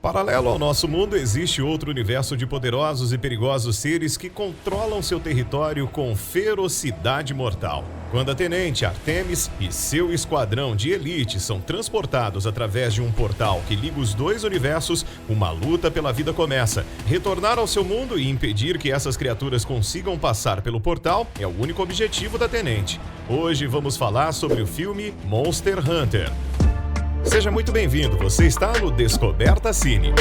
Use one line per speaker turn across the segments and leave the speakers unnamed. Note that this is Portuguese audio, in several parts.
Paralelo ao nosso mundo, existe outro universo de poderosos e perigosos seres que controlam seu território com ferocidade mortal. Quando a Tenente Artemis e seu esquadrão de elite são transportados através de um portal que liga os dois universos, uma luta pela vida começa. Retornar ao seu mundo e impedir que essas criaturas consigam passar pelo portal é o único objetivo da Tenente. Hoje vamos falar sobre o filme Monster Hunter. Seja muito bem-vindo, você está no Descoberta Cine.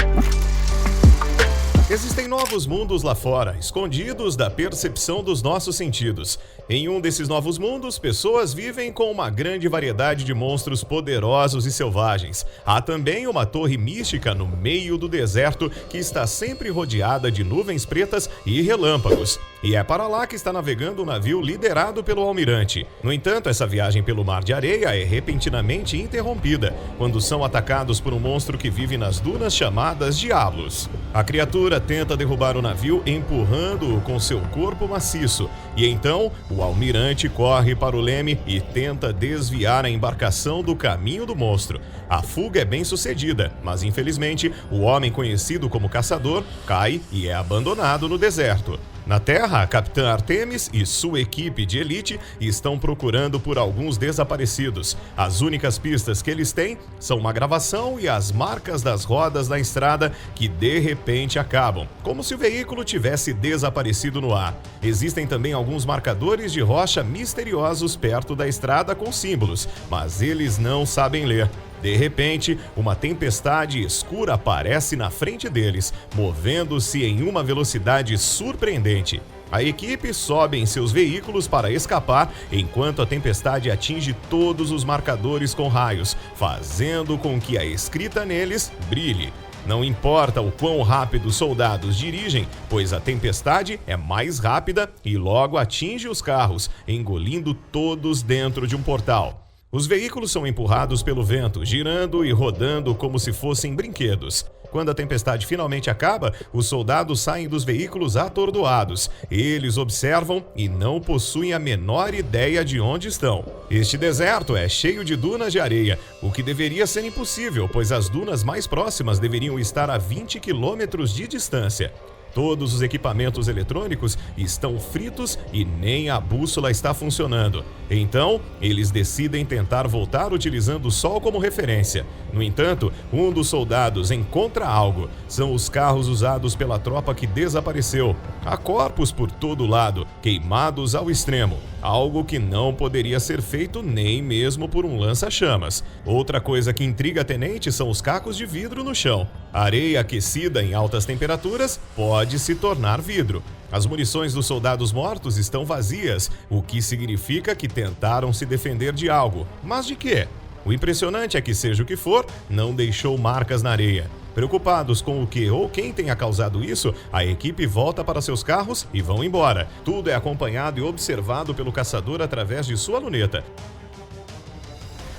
Existem novos mundos lá fora, escondidos da percepção dos nossos sentidos. Em um desses novos mundos, pessoas vivem com uma grande variedade de monstros poderosos e selvagens. Há também uma torre mística no meio do deserto que está sempre rodeada de nuvens pretas e relâmpagos. E é para lá que está navegando um navio liderado pelo almirante. No entanto, essa viagem pelo mar de areia é repentinamente interrompida, quando são atacados por um monstro que vive nas dunas chamadas Diablos. A criatura tenta derrubar o navio empurrando-o com seu corpo maciço, e então o almirante corre para o leme e tenta desviar a embarcação do caminho do monstro. A fuga é bem sucedida, mas infelizmente o homem conhecido como caçador cai e é abandonado no deserto. Na Terra, a Capitã Artemis e sua equipe de elite estão procurando por alguns desaparecidos. As únicas pistas que eles têm são uma gravação e as marcas das rodas na estrada que de repente acabam, como se o veículo tivesse desaparecido no ar. Existem também alguns marcadores de rocha misteriosos perto da estrada com símbolos, mas eles não sabem ler. De repente, uma tempestade escura aparece na frente deles, movendo-se em uma velocidade surpreendente. A equipe sobe em seus veículos para escapar, enquanto a tempestade atinge todos os marcadores com raios, fazendo com que a escrita neles brilhe. Não importa o quão rápido os soldados dirigem, pois a tempestade é mais rápida e logo atinge os carros, engolindo todos dentro de um portal. Os veículos são empurrados pelo vento, girando e rodando como se fossem brinquedos. Quando a tempestade finalmente acaba, os soldados saem dos veículos atordoados. Eles observam e não possuem a menor ideia de onde estão. Este deserto é cheio de dunas de areia, o que deveria ser impossível, pois as dunas mais próximas deveriam estar a 20 quilômetros de distância. Todos os equipamentos eletrônicos estão fritos e nem a bússola está funcionando. Então, eles decidem tentar voltar utilizando o sol como referência. No entanto, um dos soldados encontra algo. São os carros usados pela tropa que desapareceu. Há corpos por todo lado, queimados ao extremo. Algo que não poderia ser feito nem mesmo por um lança-chamas. Outra coisa que intriga a Tenente são os cacos de vidro no chão. A areia aquecida em altas temperaturas pode se tornar vidro. As munições dos soldados mortos estão vazias, o que significa que tentaram se defender de algo. Mas de quê? O impressionante é que, seja o que for, não deixou marcas na areia. Preocupados com o que ou quem tenha causado isso, a equipe volta para seus carros e vão embora. Tudo é acompanhado e observado pelo caçador através de sua luneta.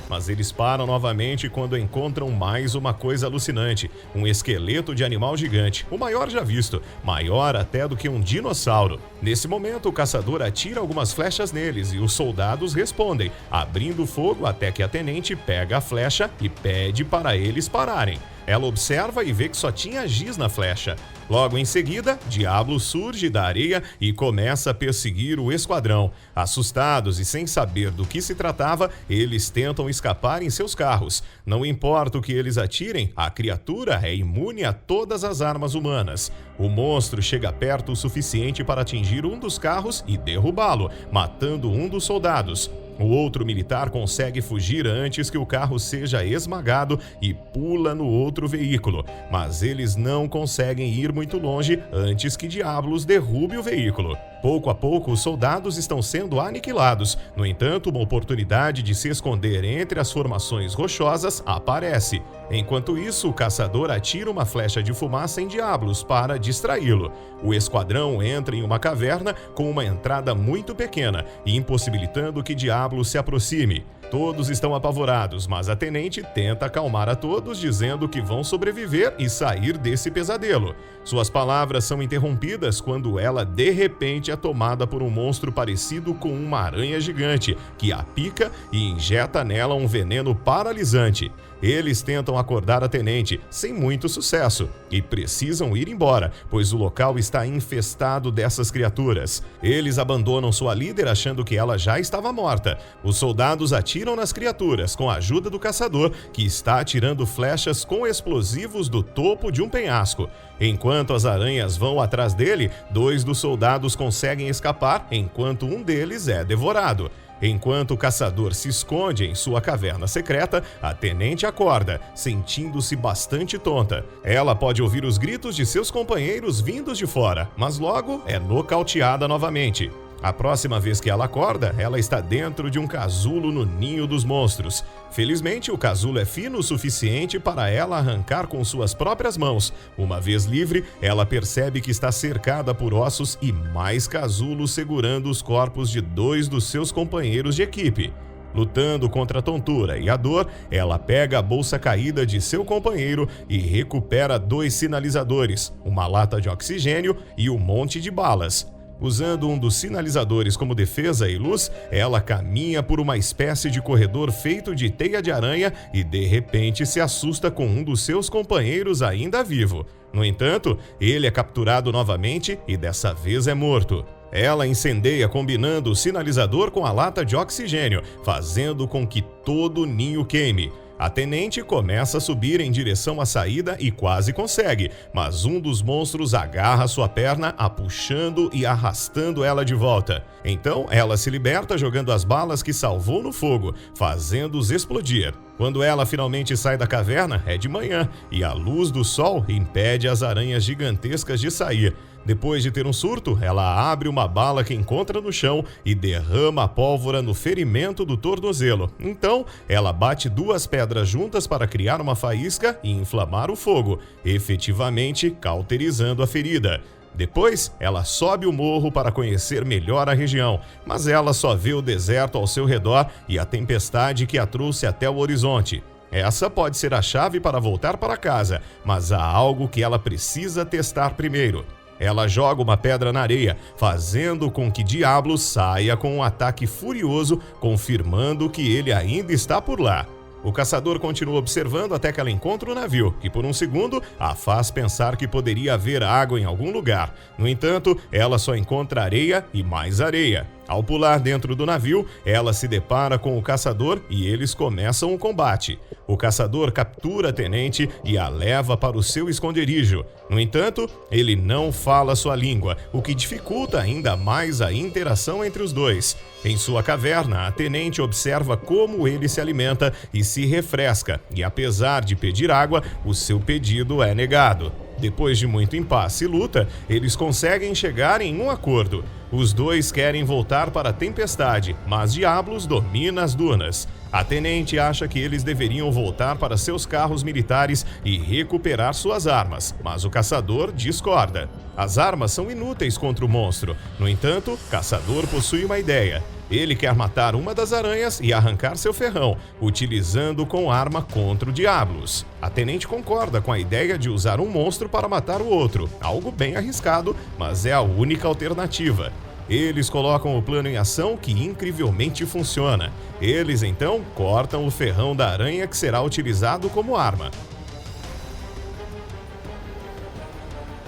Mas eles param novamente quando encontram mais uma coisa alucinante, um esqueleto de animal gigante, o maior já visto, maior até do que um dinossauro. Nesse momento, o caçador atira algumas flechas neles e os soldados respondem, abrindo fogo até que a Tenente pega a flecha e pede para eles pararem. Ela observa e vê que só tinha giz na flecha. Logo em seguida, Diablo surge da areia e começa a perseguir o esquadrão. Assustados e sem saber do que se tratava, eles tentam escapar em seus carros. Não importa o que eles atirem, a criatura é imune a todas as armas humanas. O monstro chega perto o suficiente para atingir um dos carros e derrubá-lo, matando um dos soldados. O outro militar consegue fugir antes que o carro seja esmagado e pula no outro veículo, mas eles não conseguem ir muito longe antes que Diablos derrube o veículo. Pouco a pouco, os soldados estão sendo aniquilados. No entanto, uma oportunidade de se esconder entre as formações rochosas aparece. Enquanto isso, o caçador atira uma flecha de fumaça em Diablos para distraí-lo. O esquadrão entra em uma caverna com uma entrada muito pequena, impossibilitando que Diablos se aproxime. Todos estão apavorados, mas a Tenente tenta acalmar a todos, dizendo que vão sobreviver e sair desse pesadelo. Suas palavras são interrompidas quando ela, de repente, é tomada por um monstro parecido com uma aranha gigante, que a pica e injeta nela um veneno paralisante. Eles tentam acordar a tenente, sem muito sucesso, e precisam ir embora, pois o local está infestado dessas criaturas. Eles abandonam sua líder achando que ela já estava morta. Os soldados atiram nas criaturas com a ajuda do caçador, que está atirando flechas com explosivos do topo de um penhasco. Enquanto as aranhas vão atrás dele, 2 dos soldados conseguem escapar, enquanto um deles é devorado. Enquanto o caçador se esconde em sua caverna secreta, a tenente acorda, sentindo-se bastante tonta. Ela pode ouvir os gritos de seus companheiros vindos de fora, mas logo é nocauteada novamente. A próxima vez que ela acorda, ela está dentro de um casulo no ninho dos monstros. Felizmente, o casulo é fino o suficiente para ela arrancar com suas próprias mãos. Uma vez livre, ela percebe que está cercada por ossos e mais casulos segurando os corpos de 2 dos seus companheiros de equipe. Lutando contra a tontura e a dor, ela pega a bolsa caída de seu companheiro e recupera 2 sinalizadores, uma lata de oxigênio e um monte de balas. Usando um dos sinalizadores como defesa e luz, ela caminha por uma espécie de corredor feito de teia de aranha e de repente se assusta com um dos seus companheiros ainda vivo. No entanto, ele é capturado novamente e dessa vez é morto. Ela incendeia combinando o sinalizador com a lata de oxigênio, fazendo com que todo o ninho queime. A tenente começa a subir em direção à saída e quase consegue, mas um dos monstros agarra sua perna, a puxando e arrastando ela de volta. Então, ela se liberta jogando as balas que salvou no fogo, fazendo-os explodir. Quando ela finalmente sai da caverna, é de manhã, e a luz do sol impede as aranhas gigantescas de sair. Depois de ter um surto, ela abre uma bala que encontra no chão e derrama a pólvora no ferimento do tornozelo. Então, ela bate 2 pedras juntas para criar uma faísca e inflamar o fogo, efetivamente cauterizando a ferida. Depois, ela sobe o morro para conhecer melhor a região, mas ela só vê o deserto ao seu redor e a tempestade que a trouxe até o horizonte. Essa pode ser a chave para voltar para casa, mas há algo que ela precisa testar primeiro. Ela joga uma pedra na areia, fazendo com que Diablo saia com um ataque furioso, confirmando que ele ainda está por lá. O caçador continua observando até que ela encontra o navio, que por um segundo a faz pensar que poderia haver água em algum lugar. No entanto, ela só encontra areia e mais areia. Ao pular dentro do navio, ela se depara com o caçador e eles começam o combate. O caçador captura a tenente e a leva para o seu esconderijo. No entanto, ele não fala sua língua, o que dificulta ainda mais a interação entre os dois. Em sua caverna, a tenente observa como ele se alimenta e se refresca, e apesar de pedir água, o seu pedido é negado. Depois de muito impasse e luta, eles conseguem chegar em um acordo. Os dois querem voltar para a tempestade, mas Diablos domina as dunas. A tenente acha que eles deveriam voltar para seus carros militares e recuperar suas armas, mas o caçador discorda. As armas são inúteis contra o monstro. No entanto, o caçador possui uma ideia. Ele quer matar uma das aranhas e arrancar seu ferrão, utilizando com arma contra o Diablos. A tenente concorda com a ideia de usar um monstro para matar o outro, algo bem arriscado, mas é a única alternativa. Eles colocam o plano em ação que incrivelmente funciona. Eles então cortam o ferrão da aranha que será utilizado como arma.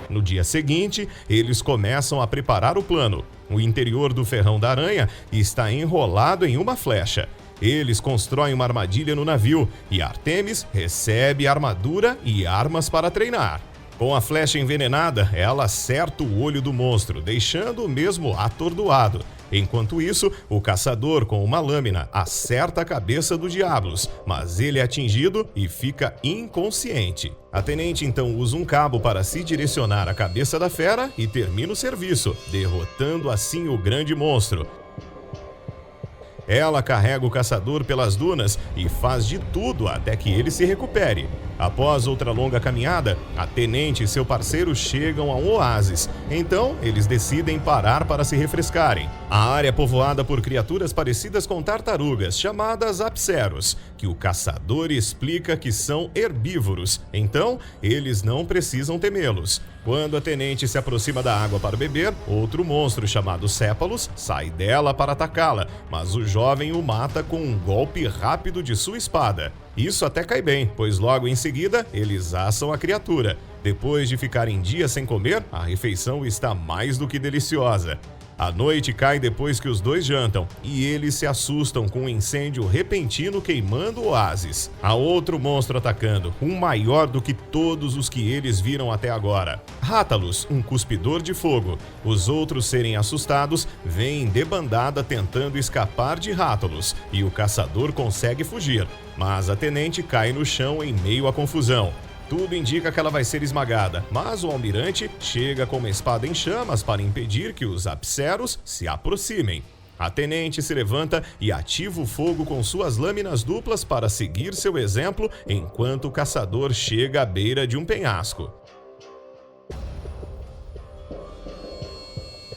No dia seguinte, eles começam a preparar o plano. O interior do ferrão da aranha está enrolado em uma flecha. Eles constroem uma armadilha no navio e Artemis recebe armadura e armas para treinar. Com a flecha envenenada, ela acerta o olho do monstro, deixando-o mesmo atordoado. Enquanto isso, o caçador, com uma lâmina, acerta a cabeça do Diablos, mas ele é atingido e fica inconsciente. A tenente então usa um cabo para se direcionar à cabeça da fera e termina o serviço, derrotando assim o grande monstro. Ela carrega o caçador pelas dunas e faz de tudo até que ele se recupere. Após outra longa caminhada, a tenente e seu parceiro chegam a um oásis. Então, eles decidem parar para se refrescarem. A área é povoada por criaturas parecidas com tartarugas, chamadas apseros, que o caçador explica que são herbívoros. Então, eles não precisam temê-los. Quando a tenente se aproxima da água para beber, outro monstro chamado Cépalos sai dela para atacá-la, mas o jovem o mata com um golpe rápido de sua espada. Isso até cai bem, pois logo em seguida eles assam a criatura. Depois de ficarem dias sem comer, a refeição está mais do que deliciosa. A noite cai depois que os dois jantam, e eles se assustam com um incêndio repentino queimando o oásis. Há outro monstro atacando, um maior do que todos os que eles viram até agora. Rátalos, um cuspidor de fogo. Os outros serem assustados, vêm debandada tentando escapar de Rátalos, e o caçador consegue fugir, mas a tenente cai no chão em meio à confusão. Tudo indica que ela vai ser esmagada, mas o almirante chega com uma espada em chamas para impedir que os apseros se aproximem. A tenente se levanta e ativa o fogo com suas lâminas duplas para seguir seu exemplo enquanto o caçador chega à beira de um penhasco.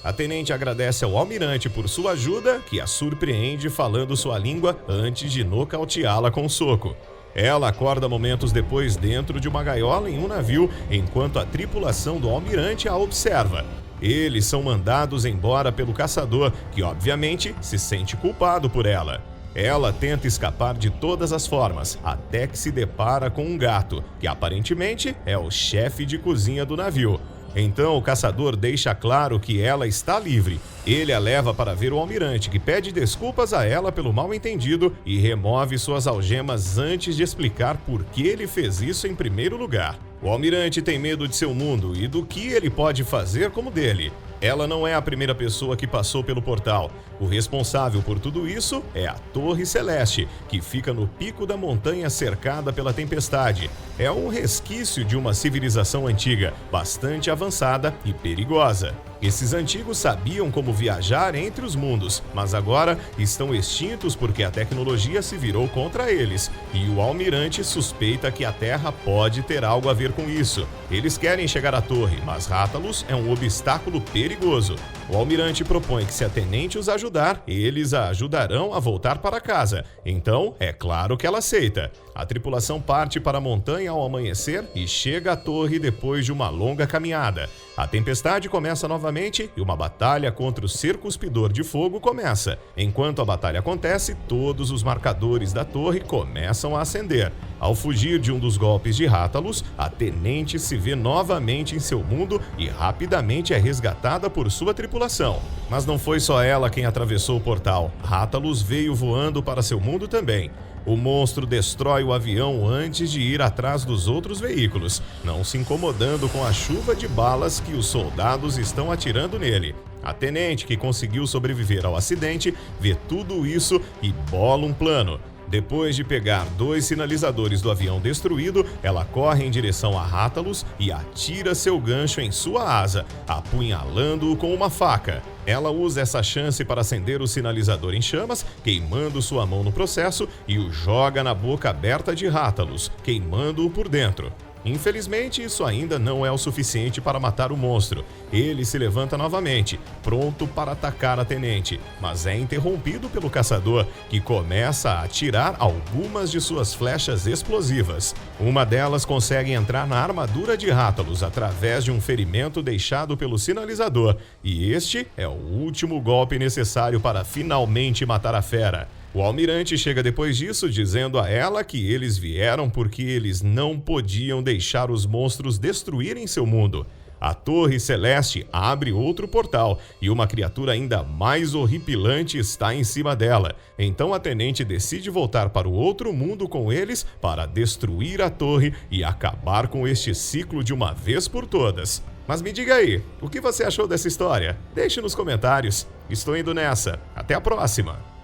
A tenente agradece ao almirante por sua ajuda, que a surpreende falando sua língua antes de nocauteá-la com um soco. Ela acorda momentos depois dentro de uma gaiola em um navio, enquanto a tripulação do almirante a observa. Eles são mandados embora pelo caçador, que obviamente se sente culpado por ela. Ela tenta escapar de todas as formas, até que se depara com um gato, que aparentemente é o chefe de cozinha do navio. Então o caçador deixa claro que ela está livre. Ele a leva para ver o almirante, que pede desculpas a ela pelo mal-entendido e remove suas algemas antes de explicar por que ele fez isso em primeiro lugar. O almirante tem medo de seu mundo e do que ele pode fazer como dele. Ela não é a primeira pessoa que passou pelo portal. O responsável por tudo isso é a Torre Celeste, que fica no pico da montanha cercada pela tempestade. É um resquício de uma civilização antiga, bastante avançada e perigosa. Esses antigos sabiam como viajar entre os mundos, mas agora estão extintos porque a tecnologia se virou contra eles, e o almirante suspeita que a Terra pode ter algo a ver com isso. Eles querem chegar à torre, mas Rátalos é um obstáculo perigoso. O almirante propõe que se a tenente os ajudar, eles a ajudarão a voltar para casa. Então, é claro que ela aceita. A tripulação parte para a montanha ao amanhecer e chega à torre depois de uma longa caminhada. A tempestade começa novamente e uma batalha contra o ser cuspidor de fogo começa. Enquanto a batalha acontece, todos os marcadores da torre começam a acender. Ao fugir de um dos golpes de Rátalos, a tenente se vê novamente em seu mundo e rapidamente é resgatada por sua tripulação. Mas não foi só ela quem atravessou o portal. Rátalos veio voando para seu mundo também. O monstro destrói o avião antes de ir atrás dos outros veículos, não se incomodando com a chuva de balas que os soldados estão atirando nele. A tenente, que conseguiu sobreviver ao acidente, vê tudo isso e bola um plano. Depois de pegar 2 sinalizadores do avião destruído, ela corre em direção a Rátalos e atira seu gancho em sua asa, apunhalando-o com uma faca. Ela usa essa chance para acender o sinalizador em chamas, queimando sua mão no processo, e o joga na boca aberta de Rátalos, queimando-o por dentro. Infelizmente, isso ainda não é o suficiente para matar o monstro. Ele se levanta novamente, pronto para atacar a tenente, mas é interrompido pelo caçador, que começa a atirar algumas de suas flechas explosivas. Uma delas consegue entrar na armadura de Rátalos através de um ferimento deixado pelo sinalizador, e este é o último golpe necessário para finalmente matar a fera. O almirante chega depois disso dizendo a ela que eles vieram porque eles não podiam deixar os monstros destruírem seu mundo. A Torre Celeste abre outro portal e uma criatura ainda mais horripilante está em cima dela. Então a tenente decide voltar para o outro mundo com eles para destruir a torre e acabar com este ciclo de uma vez por todas. Mas me diga aí, o que você achou dessa história? Deixe nos comentários. Estou indo nessa. Até a próxima!